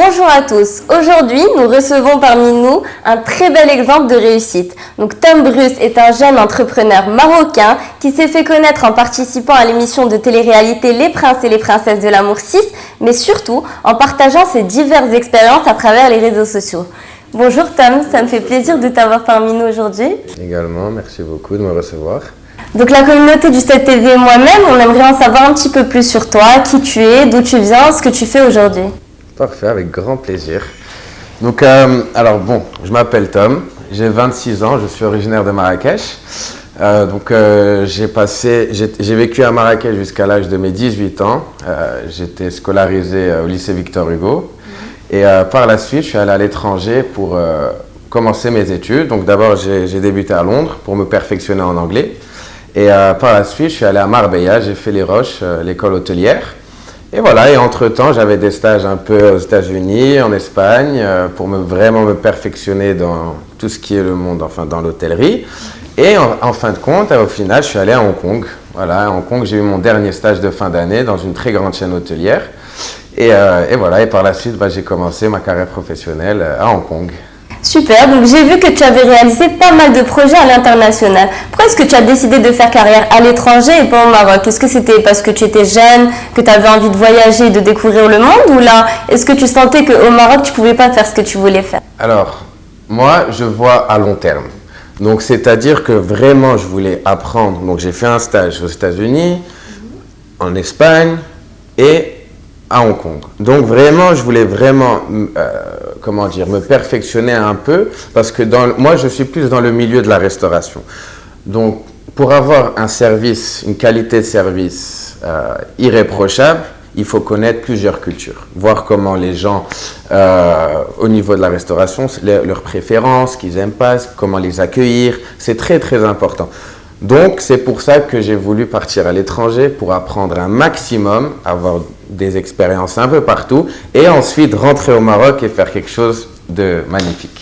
Bonjour à tous. Aujourd'hui, nous recevons parmi nous un très bel exemple de réussite. Donc, Tom Bruce est un jeune entrepreneur marocain qui s'est fait connaître en participant à l'émission de télé-réalité Les Princes et les Princesses de l'Amour 6, mais surtout en partageant ses diverses expériences à travers les réseaux sociaux. Bonjour Tom, ça me fait plaisir de t'avoir parmi nous aujourd'hui. Également, merci beaucoup de me recevoir. Donc la communauté du Stade TV et moi-même, on aimerait en savoir un petit peu plus sur toi, qui tu es, d'où tu viens, ce que tu fais aujourd'hui. Parfait, avec grand plaisir. Donc, je m'appelle Tom, j'ai 26 ans, je suis originaire de Marrakech. J'ai vécu à Marrakech jusqu'à l'âge de mes 18 ans. J'étais scolarisé au lycée Victor Hugo. Et par la suite, je suis allé à l'étranger pour commencer mes études. Donc d'abord, j'ai débuté à Londres pour me perfectionner en anglais. Et par la suite, je suis allé à Marbella, j'ai fait les Roches, l'école hôtelière. Et voilà, et entre-temps, j'avais des stages un peu aux États-Unis, en Espagne, pour vraiment me perfectionner dans tout ce qui est le monde, enfin dans l'hôtellerie. Et en fin de compte, au final, je suis allé à Hong Kong. Voilà, à Hong Kong, j'ai eu mon dernier stage de fin d'année dans une très grande chaîne hôtelière. Et voilà, et par la suite, j'ai commencé ma carrière professionnelle à Hong Kong. Super, donc j'ai vu que tu avais réalisé pas mal de projets à l'international. Pourquoi est-ce que tu as décidé de faire carrière à l'étranger et pas au Maroc? Est-ce que c'était parce que tu étais jeune, que tu avais envie de voyager et de découvrir le monde, ou là, est-ce que tu sentais qu'au Maroc, tu ne pouvais pas faire ce que tu voulais faire? Alors, moi, je vois à long terme. Donc, c'est-à-dire que vraiment, je voulais apprendre. Donc, j'ai fait un stage aux États-Unis, en Espagne et à Hong Kong. Donc vraiment, je voulais vraiment, me perfectionner un peu parce que moi, je suis plus dans le milieu de la restauration. Donc, pour avoir un service, une qualité de service irréprochable, il faut connaître plusieurs cultures, voir comment les gens, au niveau de la restauration, leurs préférences, ce qu'ils n'aiment pas, comment les accueillir, c'est très très important. Donc, c'est pour ça que j'ai voulu partir à l'étranger pour apprendre un maximum, avoir des expériences un peu partout et ensuite rentrer au Maroc et faire quelque chose de magnifique.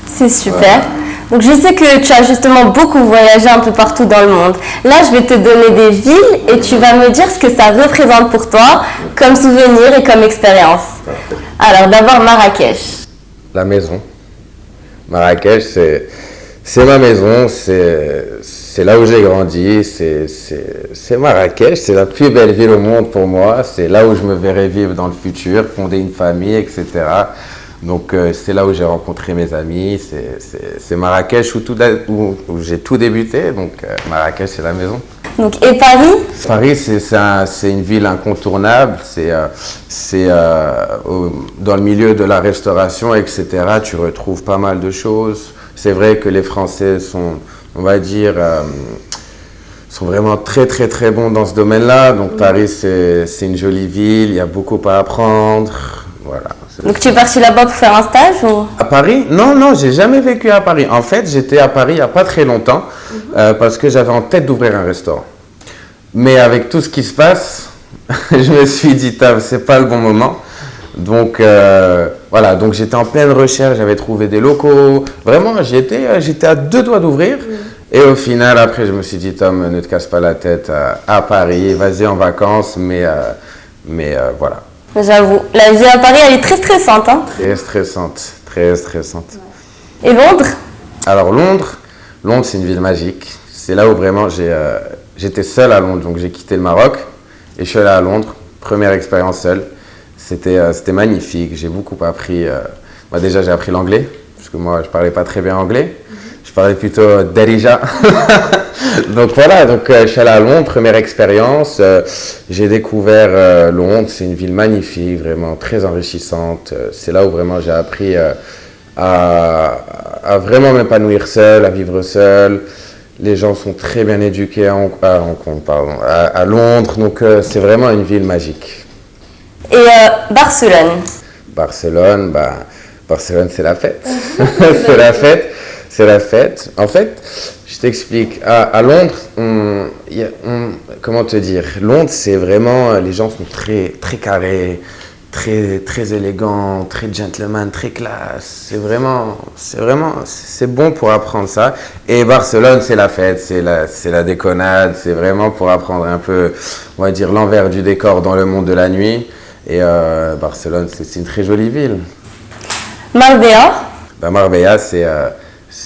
C'est super. Donc, je sais que tu as justement beaucoup voyagé un peu partout dans le monde. Là, je vais te donner des villes et tu vas me dire ce que ça représente pour toi comme souvenir et comme expérience. Alors, d'abord, Marrakech. La maison. Marrakech, c'est ma maison, c'est là où j'ai grandi, c'est Marrakech, c'est la plus belle ville au monde pour moi, c'est là où je me verrai vivre dans le futur, fonder une famille, etc. Donc c'est là où j'ai rencontré mes amis, c'est Marrakech où j'ai tout débuté, donc Marrakech c'est la maison. Donc, et Paris? Paris c'est une ville incontournable, dans le milieu de la restauration, etc. Tu retrouves pas mal de choses. C'est vrai que les Français sont, on va dire, sont vraiment très très très bons dans ce domaine-là. Donc Paris, c'est une jolie ville, il y a beaucoup à apprendre. Voilà. Donc tu es parti là-bas pour faire un stage ou? À Paris? Non, j'ai jamais vécu à Paris. En fait, j'étais à Paris il n'y a pas très longtemps parce que j'avais en tête d'ouvrir un restaurant. Mais avec tout ce qui se passe, je me suis dit, c'est pas le bon moment. Donc voilà, donc j'étais en pleine recherche, j'avais trouvé des locaux. Vraiment, j'étais à 2 doigts d'ouvrir. Et au final, après, je me suis dit, Tom, ne te casse pas la tête à Paris, vas-y en vacances, mais voilà. J'avoue, la vie à Paris, elle est très stressante. Hein? Très stressante, très stressante. Et Londres? Alors Londres, c'est une ville magique. C'est là où vraiment j'étais seul à Londres, donc j'ai quitté le Maroc et je suis allé à Londres, première expérience seule. C'était magnifique, j'ai beaucoup appris. Déjà, j'ai appris l'anglais, parce que moi, je ne parlais pas très bien anglais. Je parlais plutôt Darija. Donc voilà, je suis allé à Londres, première expérience. J'ai découvert Londres, c'est une ville magnifique, vraiment très enrichissante. C'est là où vraiment j'ai appris à vraiment m'épanouir seul, à vivre seul. Les gens sont très bien éduqués à Londres, donc c'est vraiment une ville magique. Et Barcelone? Barcelone, c'est la fête. C'est la fête. En fait, je t'explique. À Londres, comment te dire? Londres, c'est vraiment, les gens sont très, très carrés, très, très élégants, très gentleman, très classe. C'est bon pour apprendre ça. Et Barcelone, c'est la fête, c'est la déconnade. C'est vraiment pour apprendre un peu, on va dire, l'envers du décor dans le monde de la nuit. Et Barcelone, c'est une très jolie ville. Marbella? Marbella,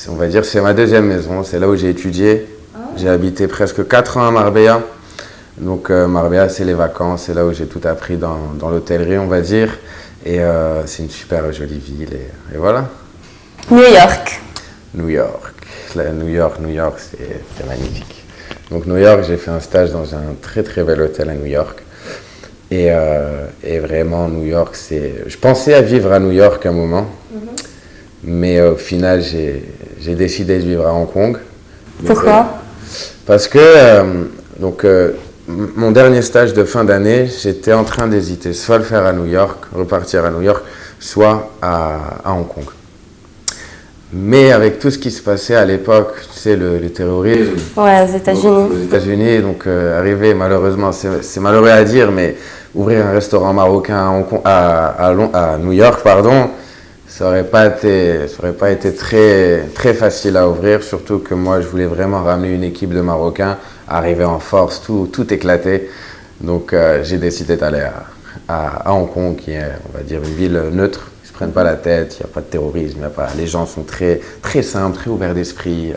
on va dire, c'est ma deuxième maison. C'est là où j'ai étudié. J'ai habité presque 4 ans à Marbella. Donc Marbella, c'est les vacances. C'est là où j'ai tout appris dans l'hôtellerie, on va dire. Et c'est une super jolie ville. Et voilà. New York? New York. New York, c'est magnifique. Donc New York, j'ai fait un stage dans un très très bel hôtel à New York. Et vraiment, New York, je pensais à vivre à New York un moment. Mais au final, j'ai décidé de vivre à Hong Kong. Pourquoi? Parce que mon dernier stage de fin d'année, j'étais en train d'hésiter, soit le faire à New York, repartir à New York, soit à Hong Kong. Mais avec tout ce qui se passait à l'époque, tu sais, le terrorisme. Ouais, aux États-Unis. Aux États-Unis, donc arriver malheureusement, c'est malheureux à dire, mais ouvrir un restaurant marocain à, Hong Kong, à New York, pardon, ça aurait pas été très, très facile à ouvrir, surtout que moi, je voulais vraiment ramener une équipe de Marocains, arriver en force, tout éclater. Donc, j'ai décidé d'aller à Hong Kong, qui est, on va dire, une ville neutre. Ils se prennent pas la tête, il n'y a pas de terrorisme, les gens sont très, très simples, très ouverts d'esprit.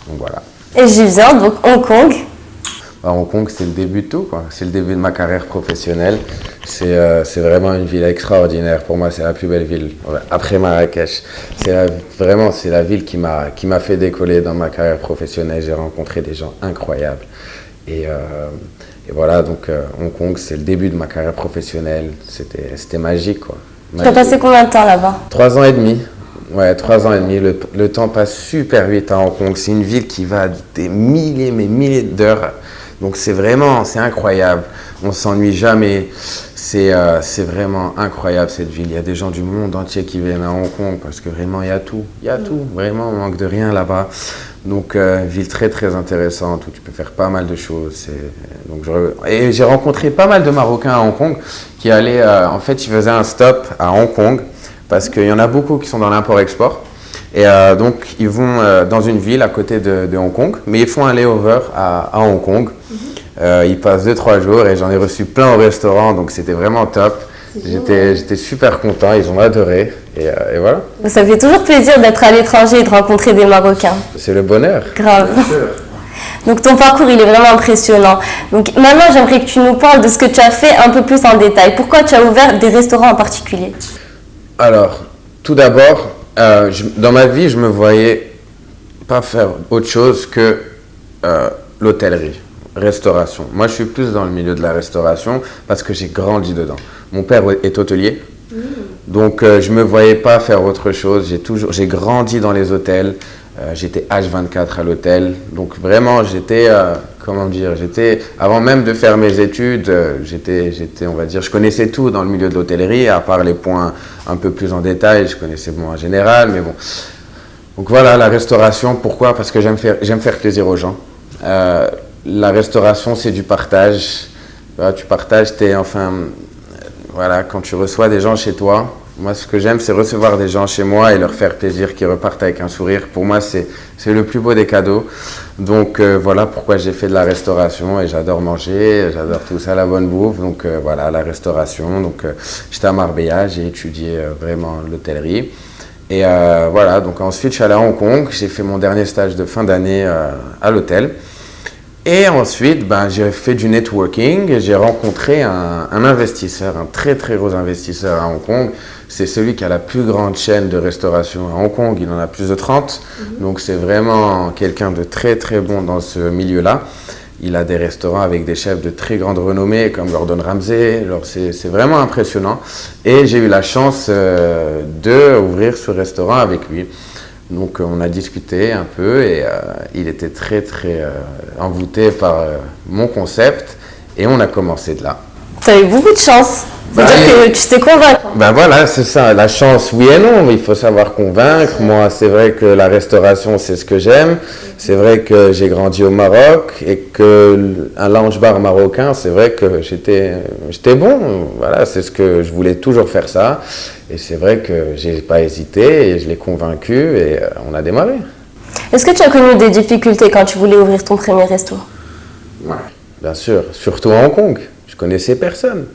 Donc, voilà. Et j'y viens, donc Hong Kong. Hong Kong, c'est le début de tout, quoi. C'est le début de ma carrière professionnelle. C'est vraiment une ville extraordinaire. Pour moi, c'est la plus belle ville, après Marrakech. C'est la ville qui m'a fait décoller dans ma carrière professionnelle. J'ai rencontré des gens incroyables. Et voilà, donc Hong Kong, c'est le début de ma carrière professionnelle. C'était magique, quoi. Tu as passé combien de temps là-bas? 3 ans et demi. Ouais, 3 ans et demi. Le temps passe super vite à Hong Kong. C'est une ville qui va des milliers d'heures. Donc c'est incroyable. On ne s'ennuie jamais. C'est vraiment incroyable cette ville. Il y a des gens du monde entier qui viennent à Hong Kong parce que vraiment il y a tout. Il y a tout. Vraiment, on manque de rien là-bas. Donc ville très très intéressante où tu peux faire pas mal de choses. Et j'ai rencontré pas mal de Marocains à Hong Kong qui allaient, en fait, ils faisaient un stop à Hong Kong parce qu'il y en a beaucoup qui sont dans l'import-export. Et donc, ils vont dans une ville à côté de Hong Kong, mais ils font un layover à Hong Kong. Ils passent 2-3 jours et j'en ai reçu plein au restaurant, donc c'était vraiment top. J'étais super content, ils ont adoré. Et voilà. Ça fait toujours plaisir d'être à l'étranger et de rencontrer des Marocains. C'est le bonheur. Grave. Donc ton parcours, il est vraiment impressionnant. Donc maintenant, j'aimerais que tu nous parles de ce que tu as fait un peu plus en détail. Pourquoi tu as ouvert des restaurants en particulier? Alors, tout d'abord, dans ma vie, je me voyais pas faire autre chose que l'hôtellerie, restauration. Moi, je suis plus dans le milieu de la restauration parce que j'ai grandi dedans. Mon père est hôtelier, donc je me voyais pas faire autre chose. J'ai grandi dans les hôtels. J'étais H24 à l'hôtel, donc vraiment avant même de faire mes études, on va dire, je connaissais tout dans le milieu de l'hôtellerie, à part les points un peu plus en détail, je connaissais en général, mais bon. Donc voilà, la restauration, pourquoi? Parce que j'aime faire plaisir aux gens. La restauration, c'est du partage. Voilà, tu partages voilà, quand tu reçois des gens chez toi. Moi, ce que j'aime, c'est recevoir des gens chez moi et leur faire plaisir, qu'ils repartent avec un sourire. Pour moi, c'est le plus beau des cadeaux. Donc, voilà pourquoi j'ai fait de la restauration et j'adore manger, j'adore tout ça, la bonne bouffe. Donc, voilà, la restauration. Donc, j'étais à Marbella, j'ai étudié vraiment l'hôtellerie. Et voilà, donc ensuite, je suis allé à Hong Kong. J'ai fait mon dernier stage de fin d'année à l'hôtel. Et ensuite, j'ai fait du networking et j'ai rencontré un investisseur, un très très gros investisseur à Hong Kong. C'est celui qui a la plus grande chaîne de restauration à Hong Kong, il en a plus de 30. Donc c'est vraiment quelqu'un de très très bon dans ce milieu-là. Il a des restaurants avec des chefs de très grande renommée comme Gordon Ramsay. Alors c'est vraiment impressionnant. Et j'ai eu la chance d'ouvrir ce restaurant avec lui. Donc on a discuté un peu et il était très très envoûté par mon concept et on a commencé de là. Tu as eu beaucoup de chance. C'est-à-dire que tu sais convaincre. Voilà, c'est ça. La chance, oui et non, mais il faut savoir convaincre. Moi, c'est vrai que la restauration, c'est ce que j'aime. C'est vrai que j'ai grandi au Maroc et qu'un lounge bar marocain, c'est vrai que j'étais bon. Voilà, c'est ce que je voulais toujours faire ça. Et c'est vrai que j'ai pas hésité et je l'ai convaincu et on a démarré. Est-ce que tu as connu des difficultés quand tu voulais ouvrir ton premier resto? Ouais, bien sûr. Surtout à Hong Kong. Je connaissais personne.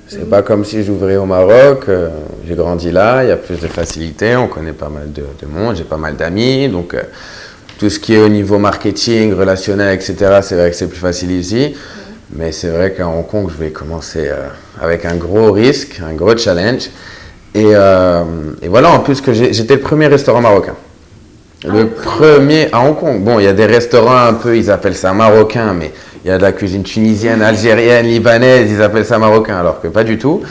C'est pas comme si j'ouvrais au Maroc. J'ai grandi là, il y a plus de facilité, on connaît pas mal de monde, j'ai pas mal d'amis. Donc, tout ce qui est au niveau marketing, relationnel, etc., c'est vrai que c'est plus facile ici. Mais c'est vrai qu'à Hong Kong, je vais commencer avec un gros risque, un gros challenge. Et voilà, en plus que j'étais le premier restaurant marocain. Le premier à Hong Kong. Bon, il y a des restaurants un peu, ils appellent ça marocain, mais il y a de la cuisine tunisienne, algérienne, libanaise, ils appellent ça marocain, alors que pas du tout.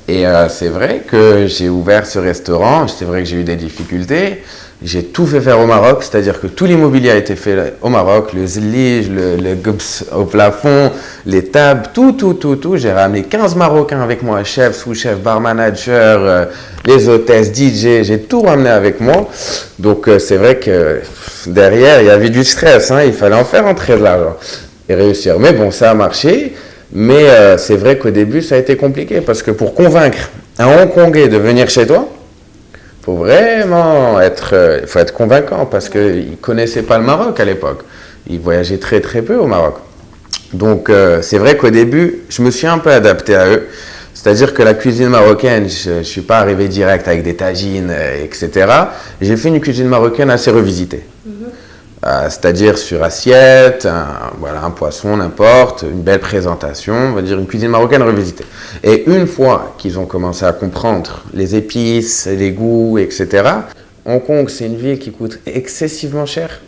Et c'est vrai que j'ai ouvert ce restaurant, c'est vrai que j'ai eu des difficultés. J'ai tout fait faire au Maroc, c'est-à-dire que tout l'immobilier a été fait au Maroc, le zlige, le gobs au plafond, les tables, tout. J'ai ramené 15 Marocains avec moi, chef, sous-chef, bar manager, les hôtesses, DJ, j'ai tout ramené avec moi. Donc c'est vrai que derrière, il y avait du stress, hein, il fallait en faire entrer de l'argent et réussir. Mais bon, ça a marché, mais c'est vrai qu'au début, ça a été compliqué parce que pour convaincre un Hongkongais de venir chez toi, faut vraiment faut être convaincant parce qu'ils ne connaissaient pas le Maroc à l'époque. Ils voyageaient très peu au Maroc. Donc c'est vrai qu'au début, je me suis un peu adapté à eux. C'est-à-dire que la cuisine marocaine, je ne suis pas arrivé direct avec des tagines, etc. J'ai fait une cuisine marocaine assez revisitée. C'est-à-dire sur assiette, un poisson, n'importe, une belle présentation, on va dire une cuisine marocaine revisitée. Et une fois qu'ils ont commencé à comprendre les épices, les goûts, etc., Hong Kong, c'est une ville qui coûte excessivement cher,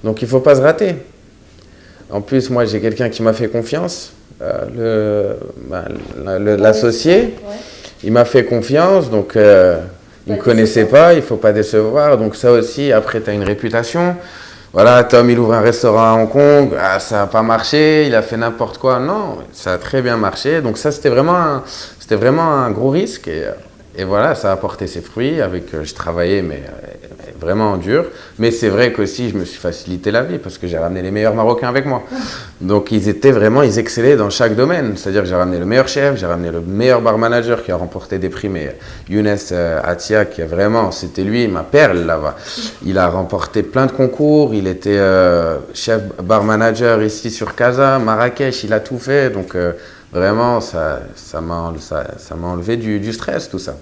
donc il ne faut pas se rater. En plus, moi, j'ai quelqu'un qui m'a fait confiance, l'associé, il m'a fait confiance, donc il ne me connaissait pas, il ne faut pas décevoir, donc ça aussi, après, tu as une réputation. Voilà, Tom, il ouvre un restaurant à Hong Kong, ça n'a pas marché, il a fait n'importe quoi. Non, ça a très bien marché. Donc ça, c'était vraiment un gros risque. Et voilà, ça a porté ses fruits. Je travaillais, mais vraiment dur. Mais c'est vrai qu'aussi, je me suis facilité la vie parce que j'ai ramené les meilleurs Marocains avec moi. Donc ils excellaient dans chaque domaine. C'est-à-dire que j'ai ramené le meilleur chef, j'ai ramené le meilleur bar manager qui a remporté des prix. Mais Younes Atia, qui est vraiment, c'était lui, ma perle là-bas. Il a remporté plein de concours. Il était chef bar manager ici sur Casa, Marrakech, il a tout fait. Donc vraiment, ça m'a enlevé du stress, tout ça.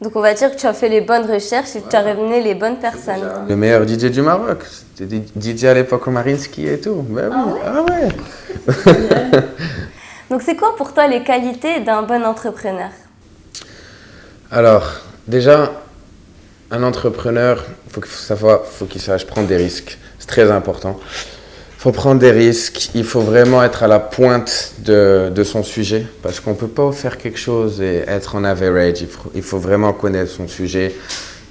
Donc on va dire que tu as fait les bonnes recherches et tu as ramené les bonnes personnes. Le meilleur DJ du Maroc, c'était DJ à l'époque au Marinsky et tout. Ben oui. Ouais. Donc c'est quoi pour toi les qualités d'un bon entrepreneur? Alors, déjà, un entrepreneur, faut qu'il sache prendre des risques. C'est très important. Il faut prendre des risques, il faut vraiment être à la pointe de son sujet parce qu'on ne peut pas faire quelque chose et être en average. Il faut vraiment connaître son sujet,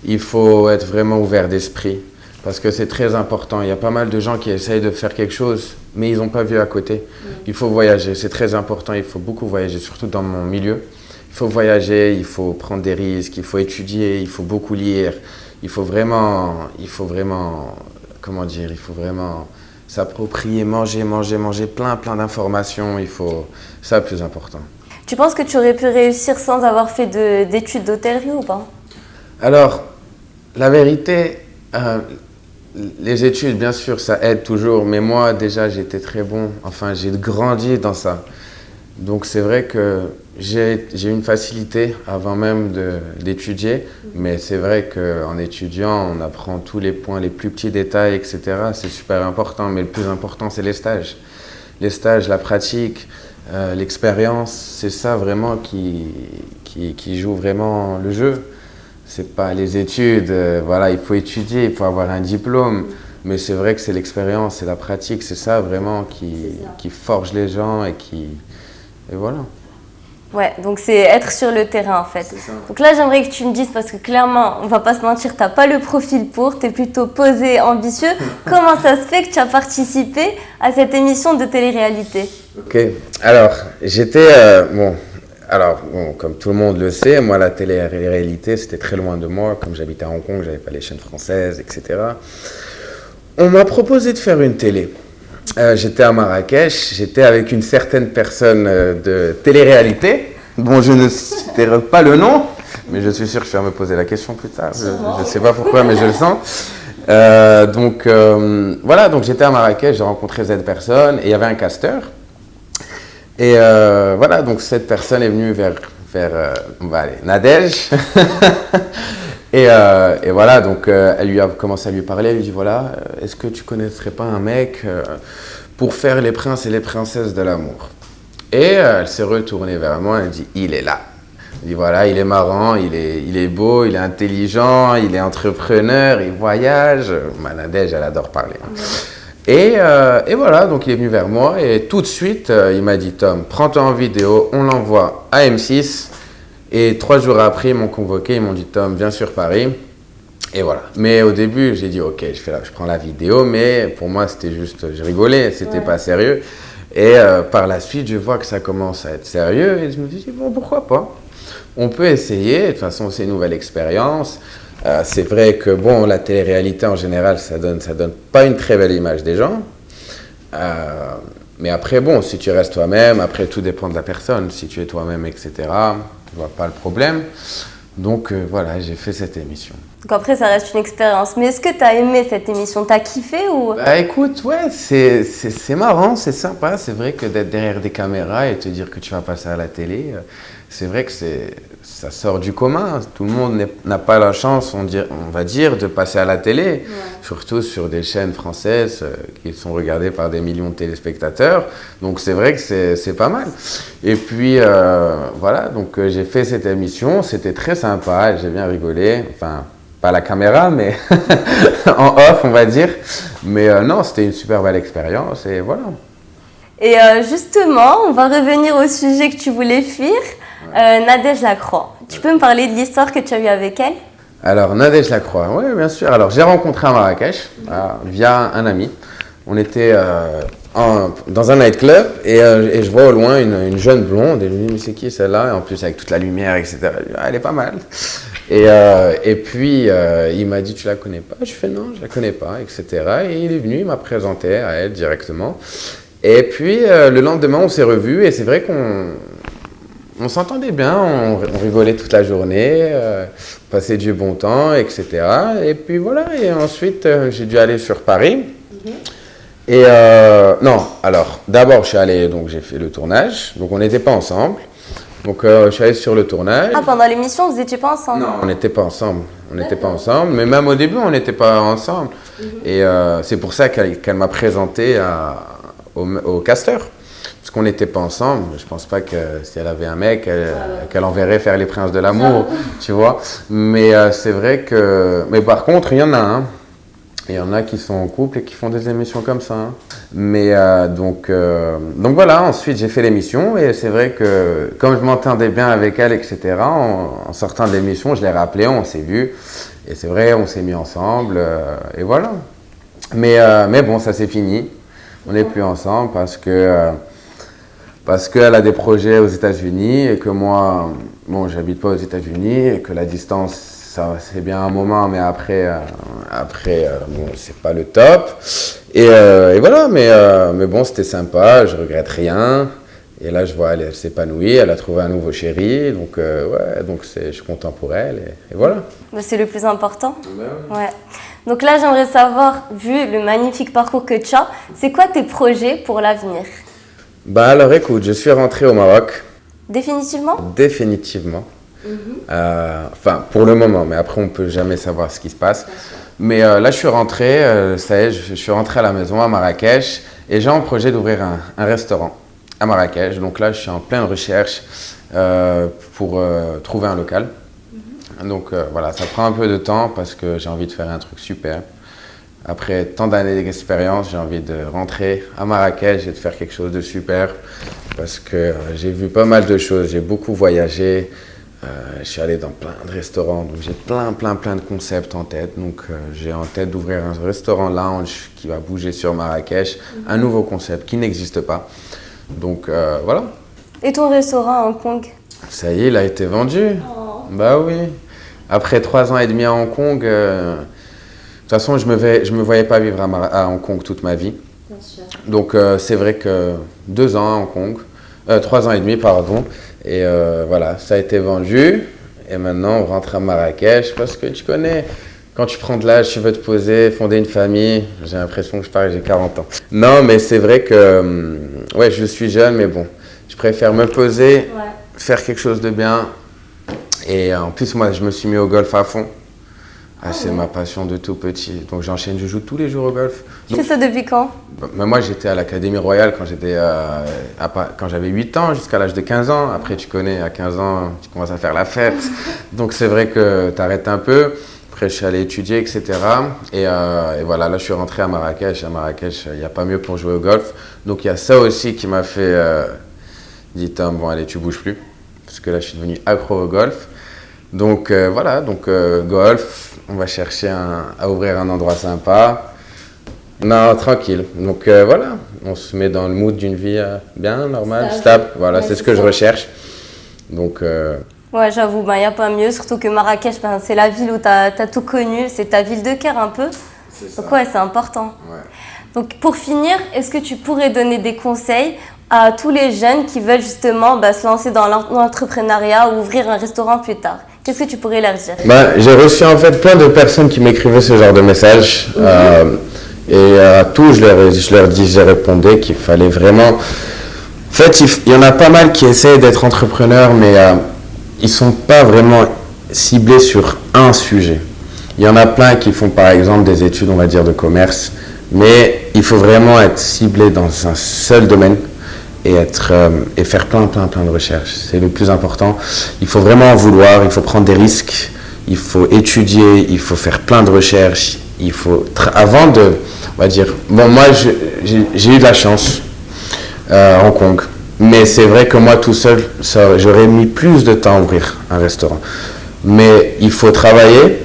il faut être vraiment ouvert d'esprit parce que c'est très important. Il y a pas mal de gens qui essayent de faire quelque chose mais ils n'ont pas vu à côté. Il faut voyager, c'est très important, il faut beaucoup voyager, surtout dans mon milieu. Il faut voyager, il faut prendre des risques, il faut étudier, il faut beaucoup lire, il faut vraiment s'approprier, manger plein d'informations, c'est le plus important. Tu penses que tu aurais pu réussir sans avoir fait d'études d'hôtellerie ou pas? Alors, la vérité, les études, bien sûr, ça aide toujours, mais moi, déjà, j'étais très bon, enfin, j'ai grandi dans ça. Donc, c'est vrai que j'ai une facilité avant même d'étudier, mais c'est vrai qu'en étudiant, on apprend tous les points, les plus petits détails, etc. C'est super important, mais le plus important, c'est les stages. Les stages, la pratique, l'expérience, c'est ça vraiment qui joue vraiment le jeu. C'est pas les études, voilà, il faut étudier, il faut avoir un diplôme, mais c'est vrai que c'est l'expérience, c'est la pratique, c'est ça vraiment qui forge les gens et voilà. Ouais, donc c'est être sur le terrain en fait. Donc là, j'aimerais que tu me dises, parce que clairement, on va pas se mentir, t'as pas le profil pour, t'es plutôt posé, ambitieux. Comment ça se fait que tu as participé à cette émission de télé-réalité? Ok, alors j'étais, comme tout le monde le sait, moi la télé-réalité c'était très loin de moi, comme j'habitais à Hong Kong, j'avais pas les chaînes françaises, etc. On m'a proposé de faire une télé. J'étais à Marrakech, j'étais avec une certaine personne de télé-réalité, dont je ne citerai pas le nom, mais je suis sûr que je vais me poser la question plus tard. Je ne sais pas pourquoi, mais je le sens. Donc j'étais à Marrakech, j'ai rencontré cette personne et il y avait un casteur. Et voilà, donc cette personne est venue vers Nadège. Et voilà, donc elle lui a commencé à lui parler, elle lui dit voilà, est-ce que tu connaîtrais pas un mec pour faire les princes et les princesses de l'amour? Et elle s'est retournée vers moi, elle dit il est là. Elle dit voilà, il est marrant, il est beau, il est intelligent, il est entrepreneur, il voyage. Nadège, elle adore parler. Hein. Et voilà, donc il est venu vers moi et tout de suite, il m'a dit Tom, prends-toi en vidéo, on l'envoie à M6. Et 3 jours après, ils m'ont convoqué, ils m'ont dit Tom, viens sur Paris. Et voilà. Mais au début, j'ai dit ok, je prends la vidéo, mais pour moi, c'était juste, je rigolais, c'était pas sérieux. Et par la suite, je vois que ça commence à être sérieux et je me dis bon, pourquoi pas? On peut essayer, de toute façon, c'est une nouvelle expérience. C'est vrai que bon, la télé-réalité en général, ça donne pas une très belle image des gens. Mais après, bon, si tu restes toi-même, après tout dépend de la personne. Si tu es toi-même, etc., je vois pas le problème. Donc voilà, j'ai fait cette émission. Donc après, ça reste une expérience. Mais est-ce que tu as aimé cette émission? T'as kiffé ou... Bah écoute, ouais, c'est marrant, c'est sympa. C'est vrai que d'être derrière des caméras et te dire que tu vas passer à la télé, c'est vrai que ça sort du commun. Tout le monde n'a pas la chance, on va dire, de passer à la télé. Surtout sur des chaînes françaises qui sont regardées par des millions de téléspectateurs. Donc c'est vrai que c'est pas mal. Et puis voilà, donc j'ai fait cette émission. C'était très sympa, j'ai bien rigolé. Enfin, pas à la caméra, mais en off, on va dire. Mais non, c'était une super belle expérience et voilà. Et justement, on va revenir au sujet que tu voulais fuir, Nadège Lacroix. Tu peux me parler de l'histoire que tu as eue avec elle? Alors, Nadège Lacroix, oui, bien sûr. Alors, j'ai rencontré à Marrakech via un ami. On était dans un nightclub et je vois au loin une jeune blonde. Et je me dis, mais c'est qui celle-là? Et en plus, avec toute la lumière, etc. Elle est pas mal. Et puis, il m'a dit, tu la connais pas? Je fais non, je la connais pas, etc. Et il est venu, il m'a présenté à elle directement. Et puis, le lendemain, on s'est revus et c'est vrai qu'on s'entendait bien, on rigolait toute la journée, on passait du bon temps, etc. Et puis voilà, et ensuite, j'ai dû aller sur Paris. Et non, alors, d'abord, je suis allé, donc j'ai fait le tournage, donc on n'était pas ensemble. Donc, je suis allé sur le tournage. Ah, pendant l'émission, vous n'étiez pas ensemble? Non, on n'était pas ensemble. On n'était pas ensemble, mais même au début, on n'était pas ensemble. Et c'est pour ça qu'elle m'a présenté au casteur. Parce qu'on n'était pas ensemble. Je ne pense pas que si elle avait un mec, qu'elle enverrait faire les princes de l'amour, tu vois. Mais c'est vrai que... Mais par contre, il y en a un. Il y en a qui sont en couple et qui font des émissions comme ça. Hein. Mais donc voilà, ensuite j'ai fait l'émission et c'est vrai que comme je m'entendais bien avec elle, etc., en sortant de l'émission, je l'ai rappelé, on s'est vu. Et c'est vrai, on s'est mis ensemble et voilà. Mais bon, ça c'est fini. On n'est plus ensemble parce qu'elle a des projets aux États-Unis et que moi, bon, j'habite pas aux États-Unis et que la distance, ça c'est bien un moment, mais après bon, c'est pas le top. Et voilà, mais bon, c'était sympa, je regrette rien. Et là, je vois, elle s'épanouit, elle a trouvé un nouveau chéri, donc ouais, donc je suis content pour elle et voilà. C'est le plus important. Ouais. Donc là, j'aimerais savoir, vu le magnifique parcours que tu as, c'est quoi tes projets pour l'avenir? Bah alors écoute, je suis rentré au Maroc. Définitivement? Définitivement. Enfin, pour le moment, mais après on peut jamais savoir ce qui se passe. Mais là, je suis rentré, ça y est, je suis rentré à la maison à Marrakech et j'ai en projet d'ouvrir un restaurant à Marrakech. Donc là, je suis en pleine recherche pour trouver un local. Donc voilà, ça prend un peu de temps parce que j'ai envie de faire un truc super. Après tant d'années d'expérience, j'ai envie de rentrer à Marrakech et de faire quelque chose de super parce que j'ai vu pas mal de choses, j'ai beaucoup voyagé. Je suis allé dans plein de restaurants, donc j'ai plein de concepts en tête. Donc j'ai en tête d'ouvrir un restaurant lounge qui va bouger sur Marrakech, un nouveau concept qui n'existe pas. Donc voilà. Et ton restaurant à Hong Kong? Ça y est, il a été vendu. Oh. Bah oui. Après 3 ans et demi à Hong Kong, de toute façon je me voyais pas vivre à Hong Kong toute ma vie. Bien sûr. Donc c'est vrai que 2 ans à Hong Kong, 3 ans et demi, pardon. Et voilà, ça a été vendu. Et maintenant, on rentre à Marrakech parce que tu connais, quand tu prends de l'âge, tu veux te poser, fonder une famille. J'ai l'impression que je parle, j'ai 40 ans. Non, mais c'est vrai que, ouais, je suis jeune, mais bon, Je préfère me poser, faire quelque chose de bien. Et en plus, moi, je me suis mis au golf à fond. C'est ma passion de tout petit. Donc j'enchaîne, je joue tous les jours au golf. Tu fais ça depuis quand? Moi, j'étais à l'Académie Royale quand j'avais 8 ans, jusqu'à l'âge de 15 ans. Après, tu connais, à 15 ans, tu commences à faire la fête. Donc c'est vrai que tu arrêtes un peu. Après, je suis allé étudier, etc. Et voilà, là, je suis rentré à Marrakech. À Marrakech, il n'y a pas mieux pour jouer au golf. Donc il y a ça aussi qui m'a fait dire, Tom, bon, allez, tu bouges plus. Parce que là, je suis devenu accro au golf. Donc voilà, golf, on va chercher à ouvrir un endroit sympa. Non, tranquille. Donc voilà, on se met dans le mood d'une vie bien, normale, stable. Voilà, c'est ce que je recherche. Donc... Ouais, j'avoue, il n'y a pas mieux, surtout que Marrakech, c'est la ville où tu as tout connu, c'est ta ville de cœur un peu. Donc ouais, c'est important. Ouais. Donc pour finir, est-ce que tu pourrais donner des conseils à tous les jeunes qui veulent justement se lancer dans l'entrepreneuriat ou ouvrir un restaurant plus tard? Qu'est-ce que tu pourrais leur dire? J'ai reçu en fait plein de personnes qui m'écrivaient ce genre de messages. Et à tous, je leur dis, je répondais qu'il fallait vraiment... En fait, il y en a pas mal qui essayent d'être entrepreneurs, mais ils ne sont pas vraiment ciblés sur un sujet. Il y en a plein qui font par exemple des études, on va dire, de commerce, mais il faut vraiment être ciblé dans un seul domaine et faire plein de recherches. C'est le plus important. Il faut vraiment en vouloir, il faut prendre des risques, il faut étudier, il faut faire plein de recherches. Il faut, avant de, on va dire, bon, moi j'ai eu de la chance à Hong Kong, mais c'est vrai que moi tout seul, j'aurais mis plus de temps à ouvrir un restaurant. Mais il faut travailler,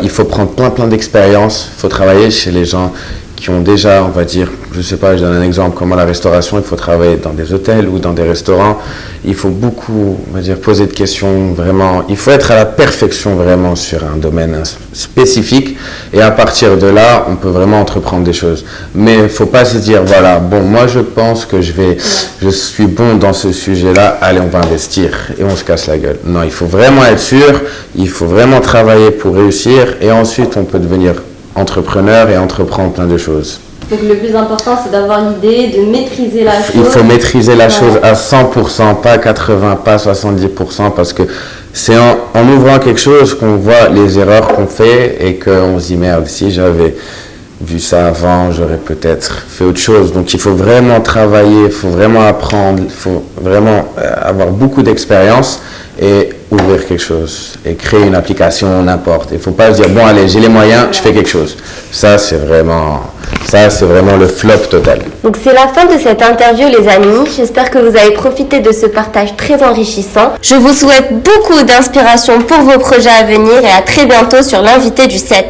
il faut prendre plein d'expériences, il faut travailler chez les gens qui ont déjà, on va dire, je sais pas, je donne un exemple, comment la restauration, il faut travailler dans des hôtels ou dans des restaurants. Il faut beaucoup, on va dire, poser de questions, vraiment. Il faut être à la perfection vraiment sur un domaine spécifique. Et à partir de là, on peut vraiment entreprendre des choses. Mais il ne faut pas se dire, voilà, bon, moi je pense que je suis bon dans ce sujet-là, allez, on va investir et on se casse la gueule. Non, il faut vraiment être sûr, il faut vraiment travailler pour réussir et ensuite on peut devenir entrepreneur et entreprendre plein de choses. Donc le plus important, c'est d'avoir l'idée, de maîtriser la chose. Il faut maîtriser la chose à 100%, pas 80%, pas 70%, parce que c'est en ouvrant quelque chose qu'on voit les erreurs qu'on fait et qu'on se dit merde, si j'avais vu ça avant, j'aurais peut-être fait autre chose. Donc il faut vraiment travailler, il faut vraiment apprendre, il faut vraiment avoir beaucoup d'expérience et ouvrir quelque chose et créer une application, n'importe. Il ne faut pas se dire bon allez, j'ai les moyens, je fais quelque chose. Ça c'est vraiment le flop total. Donc c'est la fin de cette interview les amis. J'espère que vous avez profité de ce partage très enrichissant. Je vous souhaite beaucoup d'inspiration pour vos projets à venir et à très bientôt sur l'invité du 7.